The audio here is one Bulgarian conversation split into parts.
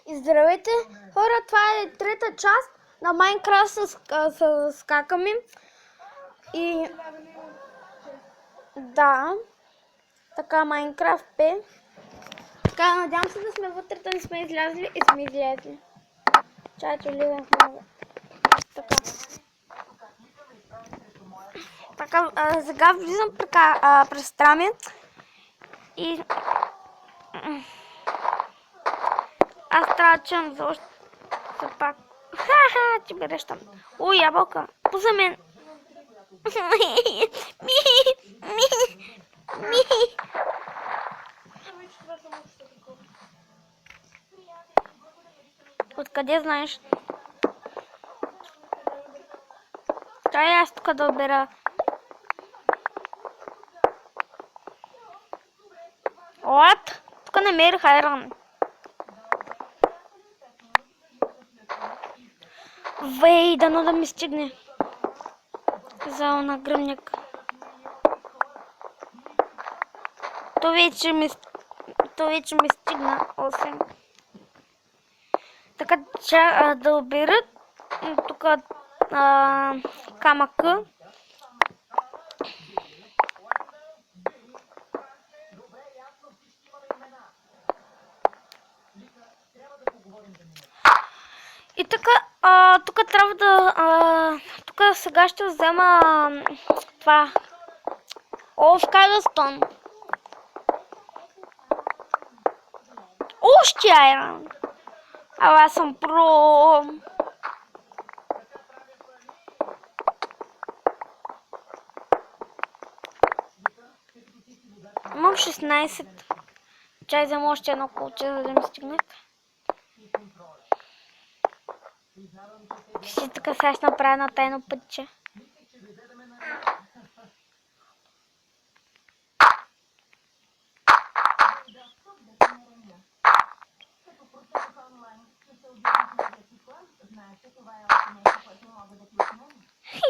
И здравейте, хора, това е трета част на Майнкрафт с скаками. И да, така Майнкрафт е. Така, надявам се да сме вътре, да не сме излязли и сме излезли. Чайто влизам в много. Така. Така, сега влизам през страми и аз трябва да чуем за още пак. Ха-ха, ти береш там. О, ябълка, поза мен. Откъде знаеш? Трябва аз тук да обера. От? Тук намерих айрон. Вей, дано да ми стигне. За нагръмник. То вече ми стигна 8. Така че да оберат тук камъка. И така, тук трябва да... тук сега ще взема това. Скайлстон. Още айрон. Ала аз съм про. Имам 16. Чай взема още едно колче, за да ми стигнат. Ще така сега ще направя на тайно пътче.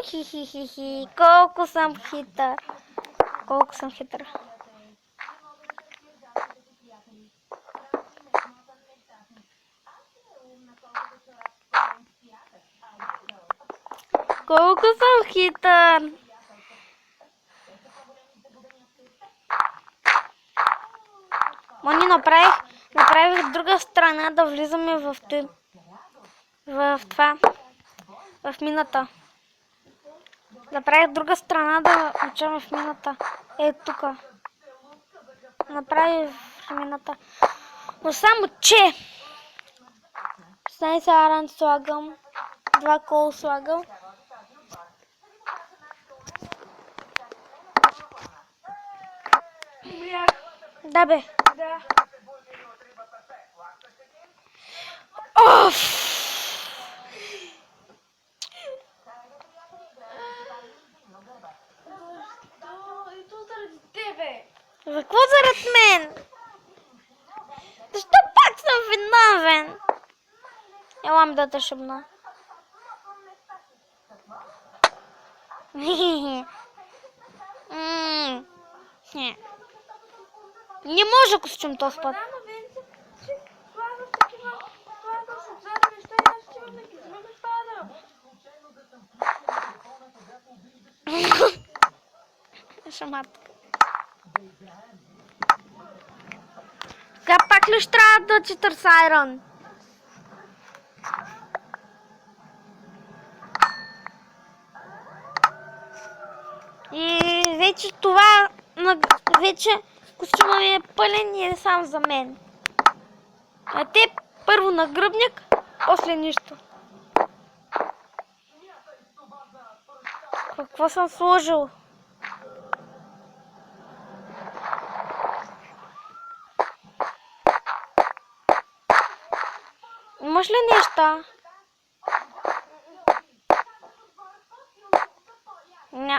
Хи-хи-хи-хи, колко съм хитър. Колко съм хитър. Колко съм хитър. Мани, направих друга страна да влизаме в това. В мината. Направих друга страна да учаме в мината. Е, тук. Направих в мината. Но само че 16 аран слагам. 2 кол слагам. Да, бе. Оф! За какво зарад мен? Защо пак съм виновен? Елам да те шумна. Не може костюм този път. Шаматка. Сега пак ли ще трябва да четър с айрон? И вече това, вече костюма ми е пълен и е сам за мен. А те първо нагръбник, после нищо. Какво съм сложил? Имаш ли неща?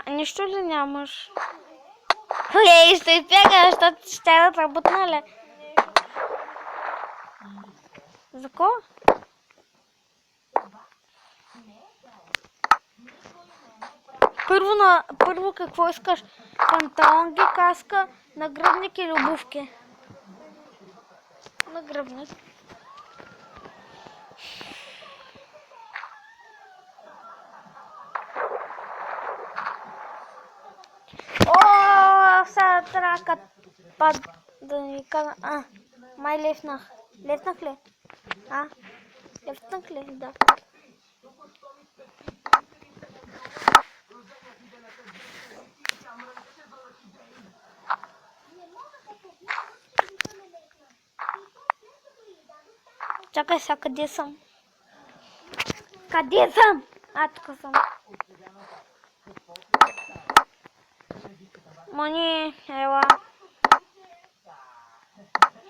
Нищо ли нямаш? Ей, ще избяга, защото ще да работна ли? За кого? Първо какво искаш? Панталонги, каска, нагръбник или обувки? Нагръбник. О, сега трябва да ми кажа. Май лефнах. Лефнах ли? Лефнах ли? Да. Чакай сега, къде съм? Къде съм? Тук съм. Мони, ела.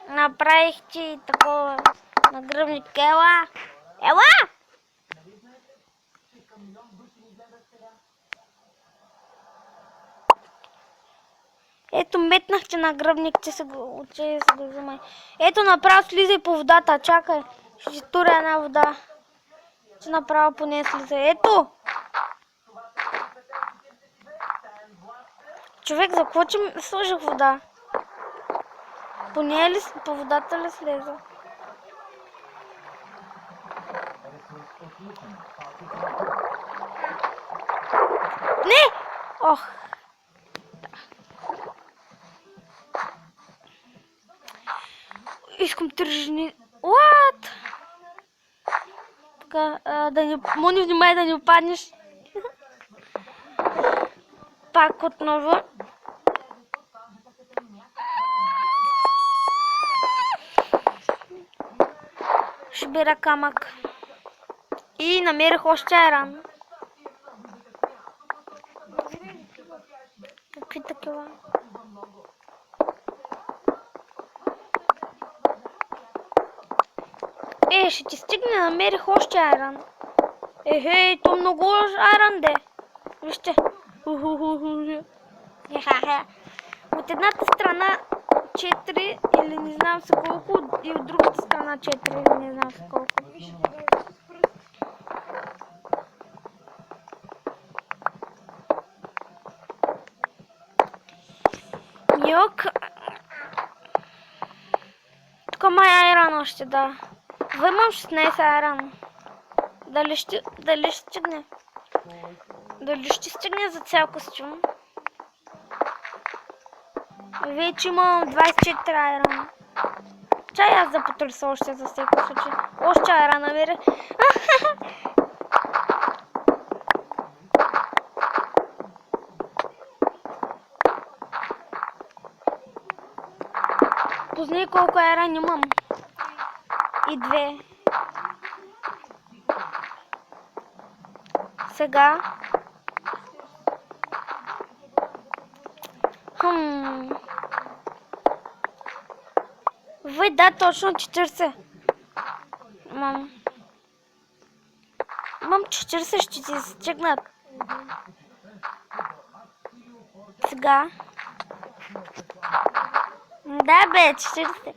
Направих ти такова нагръбник. Ела! Ела! Ето, метнах ти нагръбник, че се го взимай. Ето, направо слизай по водата. Чакай. Ще ти туря една вода. Че направо по нея слизай. Ето! Човек, за какво че сложих вода? По нея ли, по водата ли слеза? Не! Ох! Искам тръжни. What? Така, Мони, внимай да не опаднеш. Пак отново. Ще бера камък. И намерих още айран. Какви такива? Ще ти стигне, намерих още айран. Ехей, то много айран де. Вижте. От едната страна 4 или не знам се колко, и от другата страна 4 или не знам се колко. Йок. Тук май айран още, да. Имам 16 айран. Дали ще стигне? Дали ще стигне за цял костюм? Вече имам 24 айрана. Чай аз да потърся още за всеки случай. Още айран намеря. Познай колко айран имам. И 2. Сега. Да, точно 40. Имам 40, ще ти стигнат. Сега. Да, бе, 40.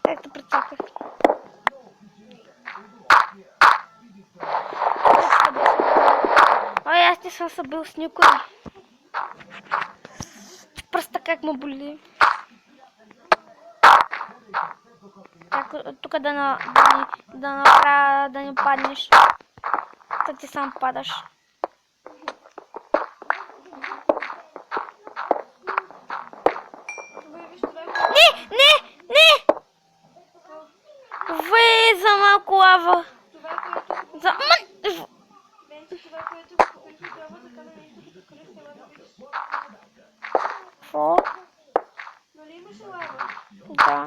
Както прецаках. Ой, аз не съм се бил с никой. Пръста как му боли. Тук да направя да не паднеш. Да ти сам падаш. Не! За малко лава. За... Какво? Нали имаше лава? Да.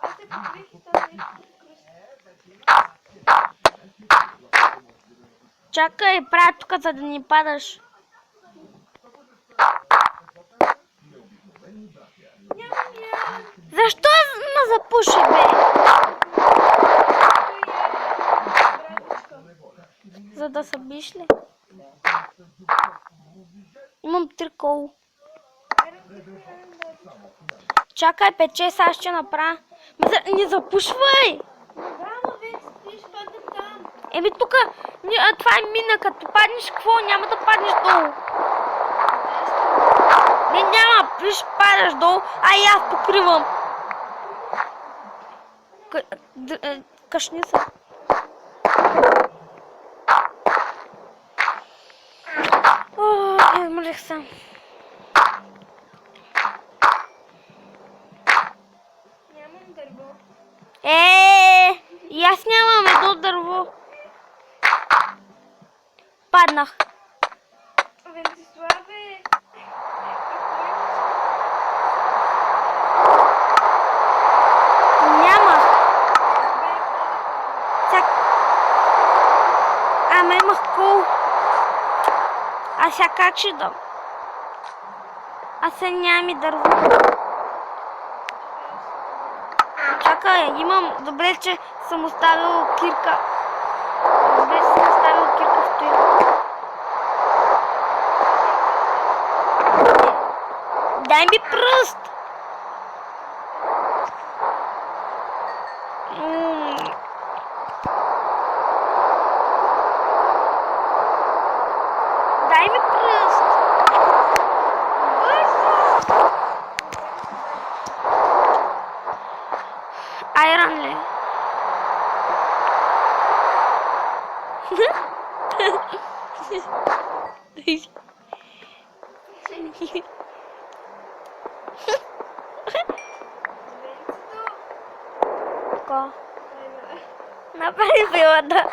Аз се покрих и там нещо кръст. Чакай, правя тук, за да не падаш. Защо ме запуши, бе? За да се биш ли? Имам 3 кол. Чакай, пече, сега ще направя. Не запушвай! Браво, вече стоиш падна там. Еми тук Това е мина, като паднеш, какво? Няма да паднеш долу. Не, няма, виж, падаш долу, а и аз покривам. Кашни са. Изморих се. Нямам дърво. И аз нямам едно дърво. Паднах. Венциславе, Няма. Ама имах кол. Аз сега как ще дам? Аз сега нямам и дърво. Чакай, имам... Добре, че съм оставил кирка. Добре, че съм оставил кирка в тоя. Дай ми пръст! Дай ми пръст! Бързо! Айрон ли? Ко? Направи билата.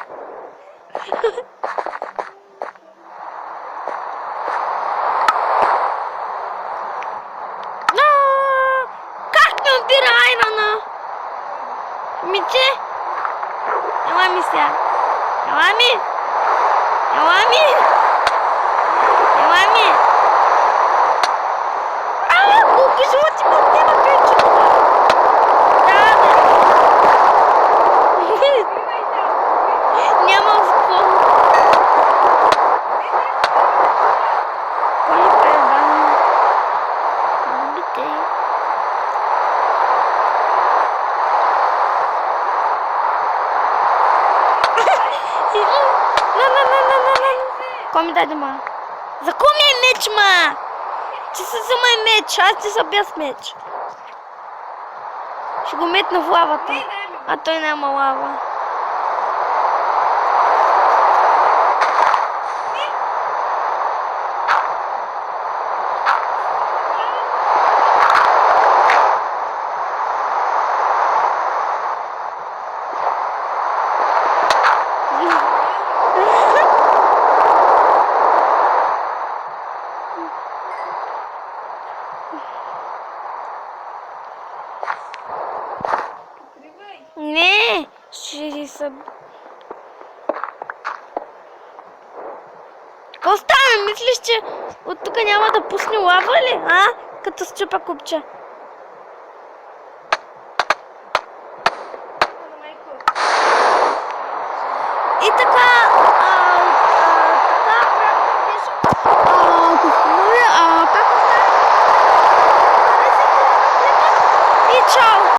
Как ми отбира айрона? Миче? Ела ми сега. Ела ми! Ела ми! Ела ми! Колко животи ме отнема печето! Да, бе! Няма за какво. Кой е пребавен? Любите. Кой ми даде ма? За кой ми е меч, ма? Ти си взема е меч, аз ти са без меч. Ще го метна в лавата. А той няма лава. Не, ще са... Какво стана? Мислиш, че от тук няма да пусне лава ли? А? Като счупа купче. И така... И чао!